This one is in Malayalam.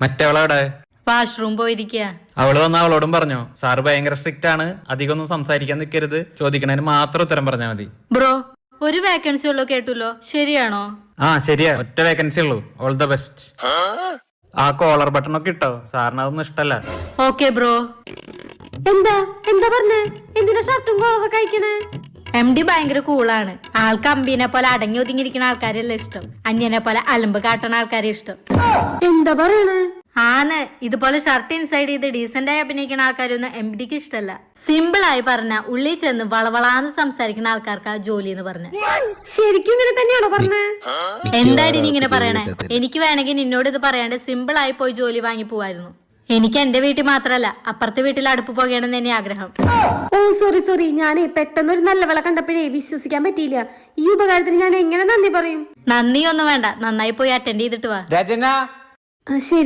മറ്റവളവിടെ? വാഷ്റൂം പോയിരിക്കുക. അവള് വന്ന അവളോടും പറഞ്ഞോ സാറ് ഭയങ്കര സ്ട്രിക്റ്റ് ആണ്, അധികം ഒന്നും സംസാരിക്കാൻ നിൽക്കരുത്, ചോദിക്കണതിന് മാത്രം ഉത്തരം പറഞ്ഞാൽ മതി. ബ്രോ, ഒരു വേക്കൻസി ഉള്ളൂ കേട്ടല്ലോ, ശരിയാണോ? ആ ശരിയാ, ഒറ്റ വേക്കൻസി ഉള്ളൂ. All the best. ആ കോളർ ബട്ടൺ ഒക്കെ ഇട്ടോ, സാറിന് അതൊന്നും ഇഷ്ടല്ല. Okay bro. എന്താ പറഞ്ഞേ? എന്തിനാ ഷർട്ടും കോളറൊക്കെ അയക്കണേ? MD ഭയങ്കര കൂളാണ്. ആൾക്ക് അമ്പീനെ പോലെ അടങ്ങി ഒതുങ്ങിയിരിക്കുന്ന ആൾക്കാരല്ല ഇഷ്ടം, അന്യനെ പോലെ അലമ്പ് കാട്ടുന്ന ആൾക്കാരെ ഇഷ്ടം. എന്താ പറയണേ? ആണ്, ഇതുപോലെ ഷർട്ട് ഇൻസൈഡ് ചെയ്ത് ഡീസന്റ് ആയി അഭിനയിക്കുന്ന ആൾക്കാരൊന്നും MDക്ക് ഇഷ്ടല്ല. സിമ്പിൾ ആയി പറഞ്ഞ ഉള്ളിൽ ചെന്ന് വളവളാന്ന് സംസാരിക്കുന്ന ആൾക്കാർക്ക് ആ ജോലി എന്ന് പറഞ്ഞ. ശരിക്കും ഇങ്ങനെ തന്നെയാണോ പറഞ്ഞേ? എന്തായാലും നീ ഇങ്ങനെ പറയണേ? എനിക്ക് വേണമെങ്കിൽ നിന്നോട് ഇത് പറയാണ്ട് സിമ്പിൾ ആയി പോയി ജോലി വാങ്ങി പോവായിരുന്നു. എനിക്ക് എന്റെ വീട്ടിൽ മാത്രല്ല അപ്പുറത്തെ വീട്ടിൽ അടുപ്പ് പോകണമെന്ന് തന്നെ ആഗ്രഹം. ഓ സോറി, ഞാനേ പെട്ടെന്ന് ഒരു നല്ല വിള കണ്ടപ്പോഴേ വിശ്വസിക്കാൻ പറ്റിയില്ല. ഈ ഉപകാരത്തിന് ഞാൻ എങ്ങനെ നന്ദി പറയും? നന്ദിയൊന്നും വേണ്ട, നന്നായി പോയി അറ്റൻഡ് ചെയ്തിട്ട് വാ. രചന ശരി.